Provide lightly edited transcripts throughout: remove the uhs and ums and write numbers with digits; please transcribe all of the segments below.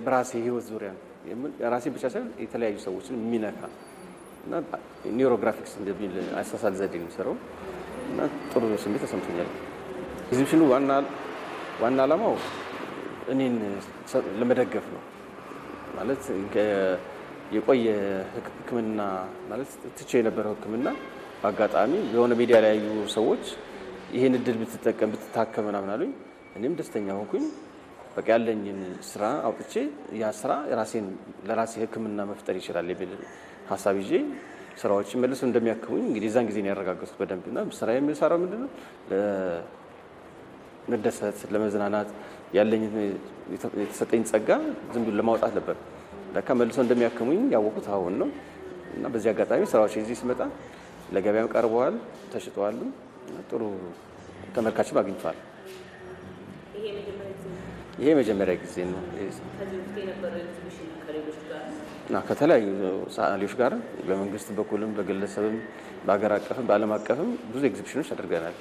በራሴ ህይወት ዙሪያ ራሴ ብቻ ሳይሆን የተለያዩ ሰዎችን የሚነካ እና ኒውሮግራፊክስ እንደሚል አሳሳል ዘዴ ነው የምሰራው እና ጥሩ ስሜት ተሰምቶኛል። ኤግዚቢሽኑ ዋና ዓላማው እኔን ለመደገፍ ነው። ማለት የቆየ ሕክምና ማለት ትቼ የነበረው ሕክምና በአጋጣሚ የሆነ ሚዲያ ላይ ያዩ ሰዎች ይሄን እድል ብትጠቀም ብትታከም ምናምን አሉኝ። እኔም ደስተኛ ሆንኩኝ። በቃ ያለኝን ስራ አውጥቼ ያ ስራ ለራሴ ህክምና መፍጠር ይችላል የሚል ሐሳብ ይዤ ስራዎች መልሶ እንደሚያክሙኝ እንግዲህ እዛን ጊዜ ነው ያረጋገጥኩት በደንብና ስራ የሚሰራው ምንድነው ለመደሰት ለመዝናናት ያለኝ የተሰጠኝ ጸጋ ዝም ብሎ ለማውጣት ነበር። ለካ መልሶ እንደሚያክሙኝ ያወቁት አሁን ነው እና በዚህ አጋጣሚ ስራዎች እዚህ ሲመጣ ለገበያም ቀርበዋል፣ ተሽጠዋል፣ ጥሩ ተመልካችም አግኝተዋል። ይሄ መጀመሪያ ጊዜ ነው። ከተለያዩ ሰዓሊዎች ጋር በመንግስት በኩልም በግለሰብም በአገር አቀፍም በዓለም አቀፍም ብዙ ኤግዚቢሽኖች አድርገናል።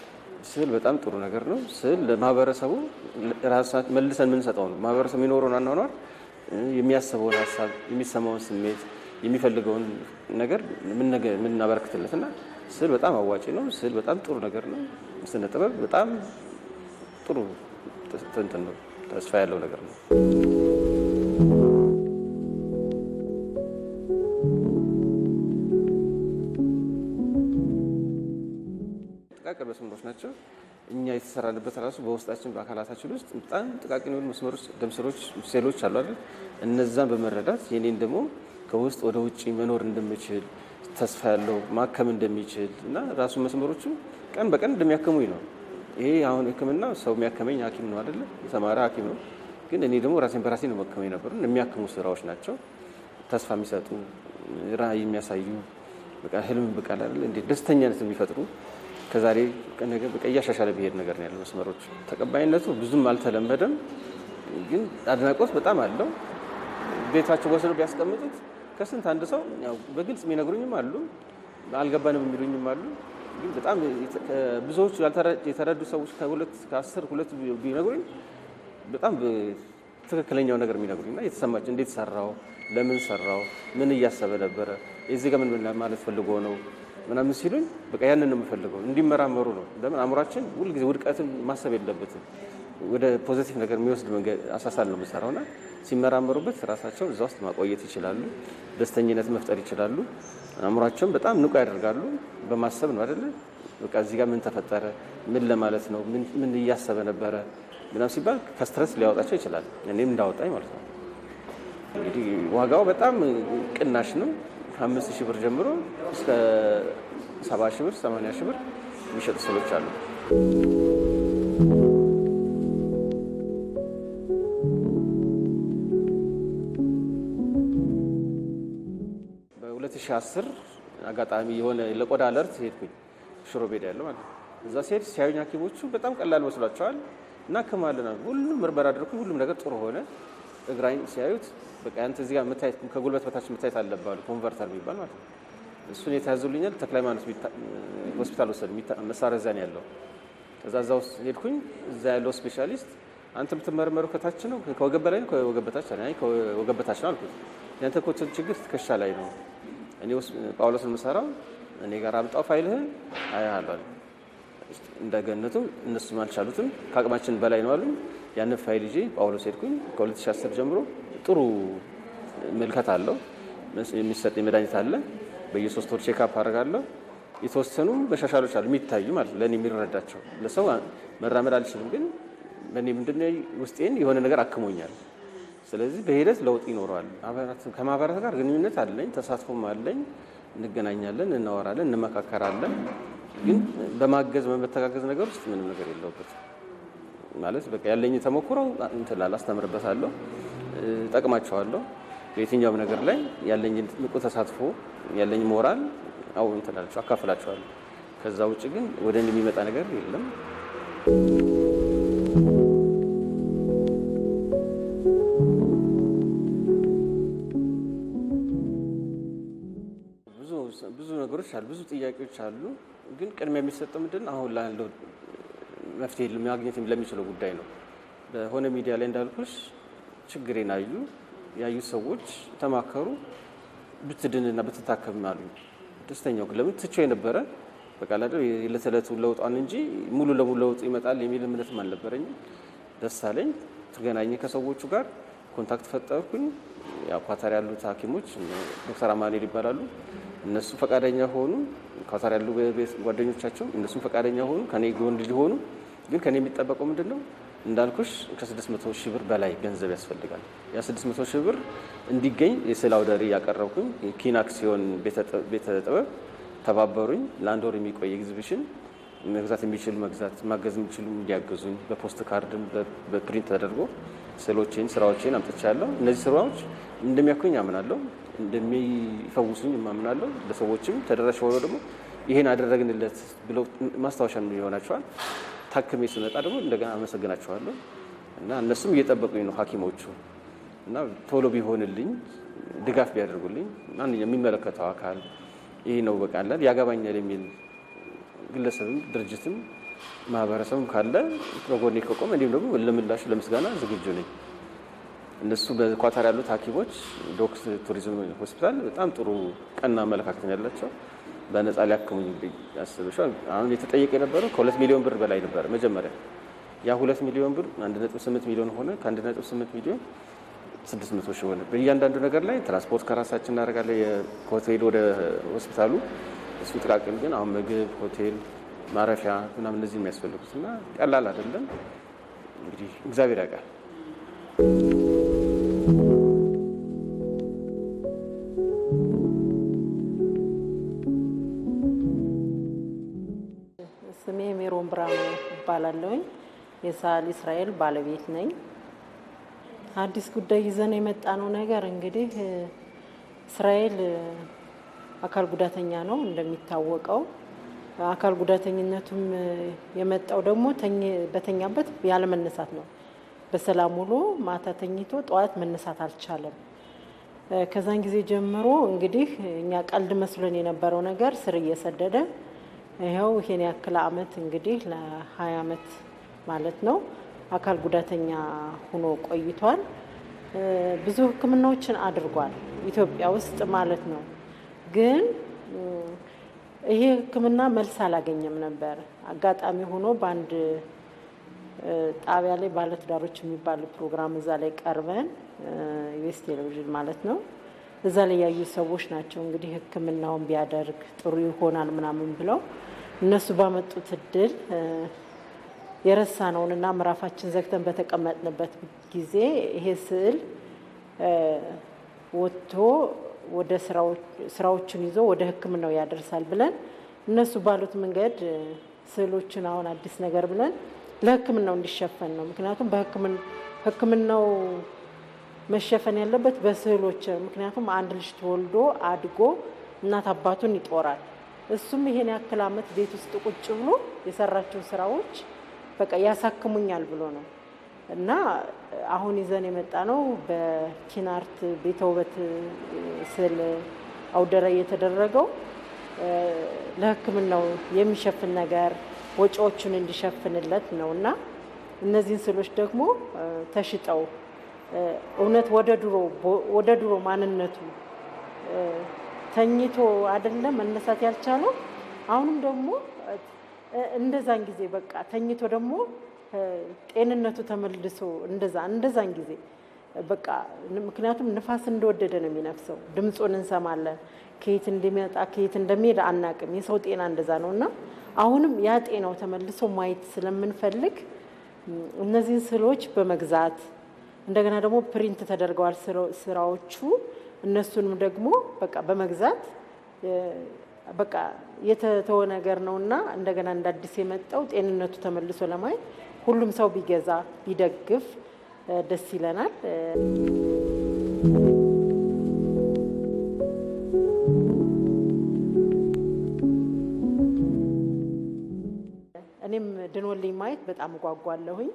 ስዕል በጣም ጥሩ ነገር ነው። ስዕል ለማህበረሰቡ ራሳት መልሰን የምንሰጠው ነው። ማህበረሰቡ የሚኖረውን አኗኗር የሚያስበውን ሀሳብ የሚሰማውን ስሜት የሚፈልገውን ነገር የምናበረክትለትና ስዕል በጣም አዋጪ ነው። ስዕል በጣም ጥሩ ነገር ነው። ስነ ጥበብ በጣም ጥሩ እንትን ነው። ተስፋ ያለው ነገር ነው። ጥቃቅን መስመሮች ናቸው። እኛ የተሰራንበት ራሱ በውስጣችን በአካላታችን ውስጥ በጣም ጥቃቅን የሆኑ መስመሮች፣ ደም ስሮች፣ ሴሎች አሉ አይደል? እነዛን በመረዳት የኔን ደግሞ ከውስጥ ወደ ውጪ መኖር እንደምችል ተስፋ ያለው ማከም እንደሚችል እና ራሱ መስመሮቹ ቀን በቀን እንደሚያከሙኝ ነው። ይሄ አሁን ህክምና ሰው የሚያከመኝ ሐኪም ነው አይደለ? የተማረ ሐኪም ነው። ግን እኔ ደግሞ ራሴን በራሴ ነው መከመኝ ነበር። የሚያክሙ ስራዎች ናቸው። ተስፋ የሚሰጡ ራዕይ የሚያሳዩ በቃ ህልም በቃ አይደለ እንዴ ደስተኛነት የሚፈጥሩ ከዛሬ ነገ በቃ እያሻሻለ ቢሄድ ነገር ነው ያለው። መስመሮች ተቀባይነቱ ብዙም አልተለመደም፣ ግን አድናቆት በጣም አለው። ቤታቸው ወስደው ቢያስቀምጡት ከስንት አንድ ሰው ያው በግልጽ የሚነግሩኝም አሉ፣ አልገባንም የሚሉኝም አሉ። ግን በጣም ብዙዎች የተረዱ ሰዎች ከ10 ሁለት ቢነግሩኝ በጣም ትክክለኛው ነገር የሚነግሩኝና የተሰማቸው እንዴት ሰራው፣ ለምን ሰራው፣ ምን እያሰበ ነበረ፣ እዚህ ጋር ምን ማለት ፈልጎ ነው ምናምን ሲሉኝ በቃ ያንን ነው የምፈልገው። እንዲመራመሩ ነው። ለምን አእምሯችን ሁልጊዜ ውድቀትን ማሰብ የለበትም። ወደ ፖዚቲቭ ነገር የሚወስድ መንገድ አሳሳል ነው የምሰራውና ሲመራመሩበት ራሳቸውን እዛ ውስጥ ማቆየት ይችላሉ። ደስተኝነት መፍጠር ይችላሉ። አእምሯቸውን በጣም ንቁ ያደርጋሉ። በማሰብ ነው አይደለ? በቃ እዚህ ጋር ምን ተፈጠረ፣ ምን ለማለት ነው፣ ምን እያሰበ ነበረ ምናምን ሲባል ከስትረስ ሊያወጣቸው ይችላል። እኔም እንዳወጣኝ ማለት ነው። እንግዲህ ዋጋው በጣም ቅናሽ ነው። ከ5,000 ብር ጀምሮ እስከ 70,000 ብር 80,000 ብር የሚሸጡ ስዕሎች አሉ። በ2010 አጋጣሚ የሆነ ለቆዳ አለርት ሄድኩኝ። ሽሮ ሜዳ ያለው ማለት ነው። እዛ ሲሄድ ሲያዩኝ ሐኪሞቹ በጣም ቀላል መስሏቸዋል። እናክማለን አሉ። ሁሉም ምርመራ አድርኩኝ። ሁሉም ነገር ጥሩ ሆነ። እግራኝ ሲያዩት በቃ አንተ እዚህ ጋር መታየት ከጉልበት በታች መታየት አለባሉ ኮንቨርተር የሚባል ማለት ነው። እሱን የተያዙልኛል። ተክለ ሃይማኖት ሆስፒታል ወሰዱ። መሳሪያ እዛ ነው ያለው። ከዛ ውስጥ ሄድኩኝ። እዛ ያለው ስፔሻሊስት አንተ የምትመረመረው ከታች ነው ከወገብ በላይ ነው ከወገብ በታች አለ። አይ ከወገብ በታች ነው አልኩት። ያንተ እኮ ችግር ትከሻ ላይ ነው። እኔ ጳውሎስን የምሰራው እኔ ጋር አምጣው ፋይልህን አያለሁ። እንደገነቱ እነሱም አልቻሉትም። ከአቅማችን በላይ ነው አሉ። ያንን ፋይል ይዤ ጳውሎስ ሄድኩኝ። ከ2010 ጀምሮ ጥሩ መልከት አለው። የሚሰጥ መድኃኒት አለ። በየ3 ወር ቼክአፕ አደርጋለሁ። የተወሰኑ መሻሻሎች አሉ የሚታዩ ማለት ለእኔ የሚረዳቸው። ለሰው መራመድ አልችልም፣ ግን በእኔ ምንድነው ውስጤን የሆነ ነገር አክሞኛል። ስለዚህ በሂደት ለውጥ ይኖረዋል። ከማህበረሰብ ጋር ግንኙነት አለኝ፣ ተሳትፎም አለኝ። እንገናኛለን፣ እናወራለን፣ እንመካከራለን። ግን በማገዝ በመተጋገዝ ነገር ውስጥ ምንም ነገር የለውበትም ማለት በቃ ያለኝ ተሞክሮ እንትላል አስተምርበታለሁ፣ ጠቅማቸዋለሁ። በየትኛውም ነገር ላይ ያለኝ ንቁ ተሳትፎ ያለኝ ሞራል አው እንትላልቸው አካፍላቸዋለሁ። ከዛ ውጭ ግን ወደ እኔ የሚመጣ ነገር የለም። ነገሮች አሉ፣ ብዙ ጥያቄዎች አሉ። ግን ቅድሚያ የሚሰጠው ምንድን አሁን ላለው መፍትሄ ለማግኘት ለሚችለው ጉዳይ ነው። በሆነ ሚዲያ ላይ እንዳልኩሽ ችግሬን ያዩ ሰዎች ተማከሩ፣ ብትድንና ብትታከም አሉ። ደስተኛው ለምን ትቼው የነበረ በቃ ለተለቱ ለውጣን እንጂ ሙሉ ለሙሉ ለውጥ ይመጣል የሚል እምነትም አልነበረኝም። ደስ አለኝ። ተገናኘ ከሰዎቹ ጋር ኮንታክት ፈጠርኩኝ። ያው ኳታር ያሉት ሐኪሞች ዶክተር አማኑኤል ይባላሉ። እነሱ ፈቃደኛ ሆኑ። ኳታር ያሉ ጓደኞቻቸው እነሱም ፈቃደኛ ሆኑ ከኔ ጎን ሊሆኑ። ግን ከኔ የሚጠበቀው ምንድነው እንዳልኩሽ ከ600 ሺህ ብር በላይ ገንዘብ ያስፈልጋል። ያ 600 ሺህ ብር እንዲገኝ የስዕል አውደ ርዕይ ያቀረብኩኝ ኪናክሲዮን ቤተ ጥበብ ተባበሩኝ። ለአንድ ወር የሚቆይ ኤግዚቢሽን መግዛት የሚችሉ ማገዝ የሚችሉ እንዲያገዙኝ በፖስት ካርድም በፕሪንት ተደርጎ ስራዎችን አምጥቻለሁ። እነዚህ ስራዎች እንደሚያኩኝ አምናለሁ፣ እንደሚፈውሱኝ አምናለሁ። ለሰዎችም ተደራሽ ሆኖ ደግሞ ይሄን አደረግንለት ብለው ማስታወሻ ይሆናቸዋል። ታክሜ ስመጣ ደግሞ እንደገና አመሰግናቸዋለሁ እና እነሱም እየጠበቁኝ ነው ሐኪሞቹ እና ቶሎ ቢሆንልኝ ድጋፍ ቢያደርጉልኝ ማንኛውም የሚመለከተው አካል ይሄ ነው በቃ አለ ያገባኛል የሚል ግለሰብም ድርጅትም ማህበረሰብም ካለ በጎኔ ከቆመ እንዲሁም ደግሞ ለምላሹ ለምስጋና ዝግጁ ነኝ። እነሱ በኳታር ያሉት ሐኪሞች ዶክስ ቱሪዝም ሆስፒታል በጣም ጥሩ ቀና አመለካከት ያላቸው በነፃ ሊያክሙኝ ያስበሻል። አሁን የተጠየቀ የነበረው ከ2 ሚሊዮን ብር በላይ ነበር መጀመሪያ። ያ 2 ሚሊዮን ብር 1.8 ሚሊዮን ሆነ። ከ1.8 ሚሊዮን 600 ሺህ ሆነ። በእያንዳንዱ ነገር ላይ ትራንስፖርት ከራሳችን እናደርጋለን። የሆቴል ወደ ሆስፒታሉ እሱ ጥቃቅን፣ ግን አሁን ምግብ፣ ሆቴል፣ ማረፊያ ምናምን እነዚህ የሚያስፈልጉት እና ቀላል አይደለም። እንግዲህ እግዚአብሔር ያውቃል። ስሜ ሜሮን ብርሃኑ እባላለሁ። የሳል እስራኤል ባለቤት ነኝ። አዲስ ጉዳይ ይዘን የመጣነው ነገር እንግዲህ እስራኤል አካል ጉዳተኛ ነው እንደሚታወቀው። አካል ጉዳተኝነቱም የመጣው ደግሞ በተኛበት ያለ መነሳት ነው። በሰላም ውሎ ማታ ተኝቶ ጠዋት መነሳት አልቻለም። ከዛን ጊዜ ጀምሮ እንግዲህ እኛ ቀልድ መስሎን የነበረው ነገር ስር እየሰደደ ይኸው ይሄን ያክል አመት እንግዲህ ለ20 አመት ማለት ነው አካል ጉዳተኛ ሆኖ ቆይቷል። ብዙ ሕክምናዎችን አድርጓል ኢትዮጵያ ውስጥ ማለት ነው። ግን ይሄ ሕክምና መልስ አላገኘም ነበር። አጋጣሚ ሆኖ በአንድ ጣቢያ ላይ ባለትዳሮች የሚባል ፕሮግራም እዛ ላይ ቀርበን ኢቢኤስ ቴሌቪዥን ማለት ነው እዛ ላይ ያዩ ሰዎች ናቸው እንግዲህ ሕክምናውን ቢያደርግ ጥሩ ይሆናል ምናምን ብለው እነሱ ባመጡት እድል የረሳነውንና ምዕራፋችን ዘግተን በተቀመጥንበት ጊዜ ይሄ ስዕል ወጥቶ ወደ ስራዎችን ይዞ ወደ ሕክምናው ያደርሳል ብለን እነሱ ባሉት መንገድ ስዕሎችን አሁን አዲስ ነገር ብለን ለሕክምናው እንዲሸፈን ነው። ምክንያቱም ሕክምናው መሸፈን ያለበት በስዕሎች። ምክንያቱም አንድ ልጅ ተወልዶ አድጎ እናት አባቱን ይጦራል። እሱም ይሄን ያክል አመት ቤት ውስጥ ቁጭ ብሎ የሰራቸው ስራዎች በቃ ያሳክሙኛል ብሎ ነው እና አሁን ይዘን የመጣ ነው በኪን አርት ቤተ ውበት ስዕል አውደ ርዕይ የተደረገው ለሕክምናው የሚሸፍን ነገር ወጪዎቹን እንዲሸፍንለት ነው እና እነዚህን ስዕሎች ደግሞ ተሽጠው እውነት ወደ ድሮ ማንነቱ ተኝቶ አይደለም መነሳት ያልቻለው አሁንም ደግሞ እንደዛን ጊዜ በቃ ተኝቶ ደግሞ ጤንነቱ ተመልሶ እንደዛን ጊዜ በቃ ምክንያቱም ንፋስ እንደወደደ ነው የሚነፍሰው። ድምጹን እንሰማለን። ከየት እንደሚመጣ ከየት እንደሚሄድ አናቅም። የሰው ጤና እንደዛ ነውና አሁንም ያ ጤናው ተመልሶ ማየት ስለምንፈልግ እነዚህን ስዕሎች በመግዛት እንደገና ደግሞ ፕሪንት ተደርገዋል ስራዎቹ እነሱንም ደግሞ በቃ በመግዛት በቃ የተተወ ነገር ነውና እንደገና እንዳዲስ የመጣው ጤንነቱ ተመልሶ ለማየት ሁሉም ሰው ቢገዛ ቢደግፍ ደስ ይለናል። እኔም ድኖልኝ ማየት በጣም ጓጓለሁኝ።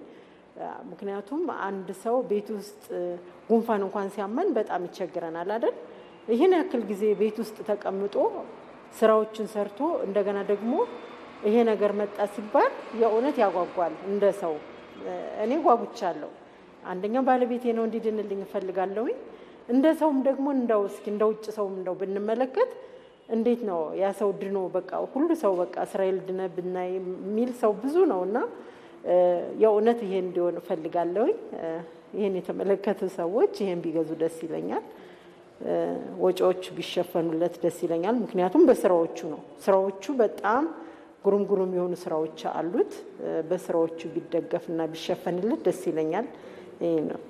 ምክንያቱም አንድ ሰው ቤት ውስጥ ጉንፋን እንኳን ሲያመን በጣም ይቸግረናል አይደል? ይሄን ያክል ጊዜ ቤት ውስጥ ተቀምጦ ስራዎችን ሰርቶ እንደገና ደግሞ ይሄ ነገር መጣ ሲባል የእውነት ያጓጓል። እንደ ሰው እኔ ጓጉቻለሁ። አንደኛው ባለቤቴ ነው እንዲድንልኝ እፈልጋለሁ። እንደ ሰውም ደግሞ እንደው እስኪ እንደ ውጭ ሰውም እንደው ብንመለከት እንዴት ነው ያ ሰው ድኖ በቃ ሁሉ ሰው በቃ እስራኤል ድነ ብናይ የሚል ሰው ብዙ ነውና የእውነት ይሄ እንዲሆን እፈልጋለሁ። ይሄን የተመለከቱ ሰዎች ይሄን ቢገዙ ደስ ይለኛል። ወጪዎች ቢሸፈኑለት ደስ ይለኛል። ምክንያቱም በስራዎቹ ነው። ስራዎቹ በጣም ጉሩም የሆኑ ስራዎች አሉት። በስራዎቹ ቢደገፍና ቢሸፈንለት ደስ ይለኛል። ይሄ ነው።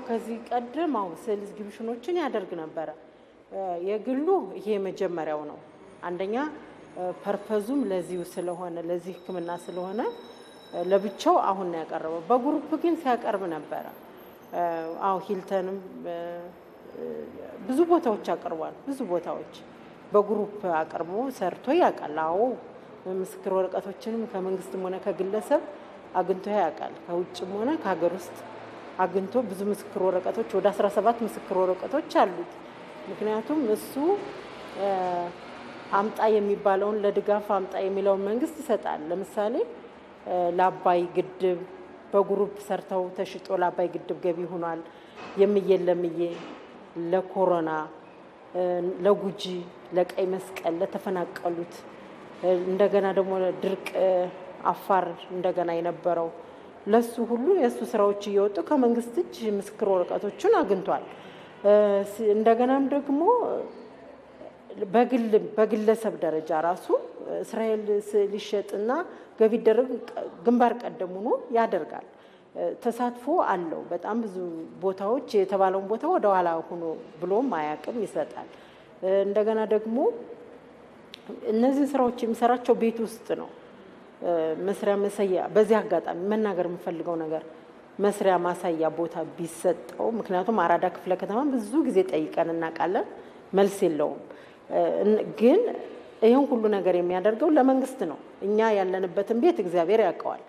ከዚህ ቀደም ስዕል ኤግዚቢሽኖችን ያደርግ ነበር። የግሉ ይሄ መጀመሪያው ነው። አንደኛ ፐርፐዙም ለዚሁ ስለሆነ ለዚህ ሕክምና ስለሆነ ለብቻው አሁን ነው ያቀረበው። በግሩፕ ግን ሲያቀርብ ነበር። ሂልተንም ብዙ ቦታዎች አቅርቧል። ብዙ ቦታዎች በግሩፕ አቅርቦ ሰርቶ ያውቃል። ምስክር ወረቀቶችንም ከመንግስትም ሆነ ከግለሰብ አግኝቶ ያውቃል። ከውጭም ሆነ ከሀገር ውስጥ አግኝቶ ብዙ ምስክር ወረቀቶች ወደ 17 ምስክር ወረቀቶች አሉት። ምክንያቱም እሱ አምጣ የሚባለውን ለድጋፍ አምጣ የሚለውን መንግስት ይሰጣል። ለምሳሌ ለአባይ ግድብ በግሩፕ ሰርተው ተሽጦ ለአባይ ግድብ ገቢ ሆኗል። ለምዬ ለኮሮና፣ ለጉጂ፣ ለቀይ መስቀል ለተፈናቀሉት እንደገና ደግሞ ድርቅ አፋር እንደገና የነበረው ለሱ ሁሉ የሱ ስራዎች እየወጡ ከመንግስት እጅ ምስክር ወረቀቶችን አግኝቷል። እንደገናም ደግሞ በግለሰብ ደረጃ ራሱ እስራኤል ሊሸጥና ገቢ ደረግ ግንባር ቀደም ሆኖ ያደርጋል። ተሳትፎ አለው። በጣም ብዙ ቦታዎች የተባለውን ቦታ ወደ ኋላ ሆኖ ብሎም አያውቅም፣ ይሰጣል። እንደገና ደግሞ እነዚህ ስራዎች የሚሰራቸው ቤት ውስጥ ነው። መስሪያ ማሳያ በዚህ አጋጣሚ መናገር የምፈልገው ነገር መስሪያ ማሳያ ቦታ ቢሰጠው። ምክንያቱም አራዳ ክፍለ ከተማ ብዙ ጊዜ ጠይቀን እናውቃለን፣ መልስ የለውም። ግን ይህን ሁሉ ነገር የሚያደርገው ለመንግስት ነው። እኛ ያለንበትን ቤት እግዚአብሔር ያውቀዋል።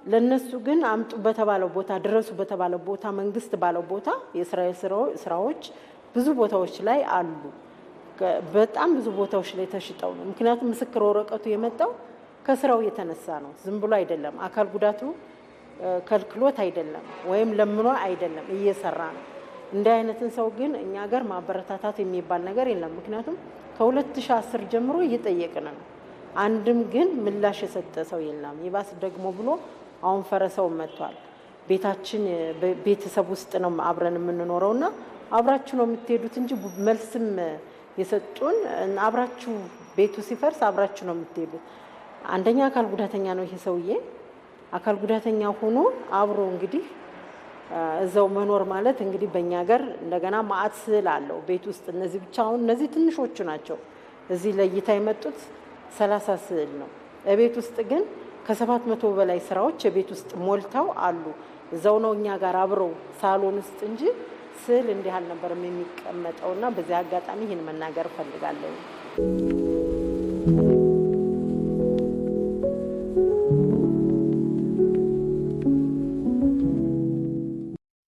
ለነሱ ግን አምጡ በተባለው ቦታ ድረሱ በተባለው ቦታ መንግስት ባለው ቦታ የእስራኤል ስራዎች ብዙ ቦታዎች ላይ አሉ። በጣም ብዙ ቦታዎች ላይ ተሽጠው ነው። ምክንያቱም ምስክር ወረቀቱ የመጣው ከስራው የተነሳ ነው። ዝም ብሎ አይደለም። አካል ጉዳቱ ከልክሎት አይደለም፣ ወይም ለምኖ አይደለም፣ እየሰራ ነው። እንዲህ አይነትን ሰው ግን እኛ ሀገር ማበረታታት የሚባል ነገር የለም። ምክንያቱም ከ2010 ጀምሮ እየጠየቅን ነው። አንድም ግን ምላሽ የሰጠ ሰው የለም። ይባስ ደግሞ ብሎ አሁን ፈረሰው መጥቷል። ቤተሰብ ውስጥ ነው አብረን የምንኖረውና አብራችሁ ነው የምትሄዱት እንጂ መልስም የሰጡን አብራችሁ ቤቱ ሲፈርስ አብራችሁ ነው የምትሄዱት። አንደኛ አካል ጉዳተኛ ነው ይሄ ሰውዬ። አካል ጉዳተኛ ሆኖ አብሮ እንግዲህ እዛው መኖር ማለት እንግዲህ በእኛ ሀገር እንደገና ማዕት ስዕል አለው ቤት ውስጥ። እነዚህ ብቻ አሁን እነዚህ ትንሾቹ ናቸው። እዚህ ለእይታ የመጡት 30 ስዕል ነው። ቤት ውስጥ ግን ከ700 በላይ ስራዎች የቤት ውስጥ ሞልተው አሉ። እዛው ነው እኛ ጋር አብረው ሳሎን ውስጥ እንጂ ስዕል እንዲህ አልነበረም የሚቀመጠውና በዚህ አጋጣሚ ይህን መናገር እፈልጋለሁ።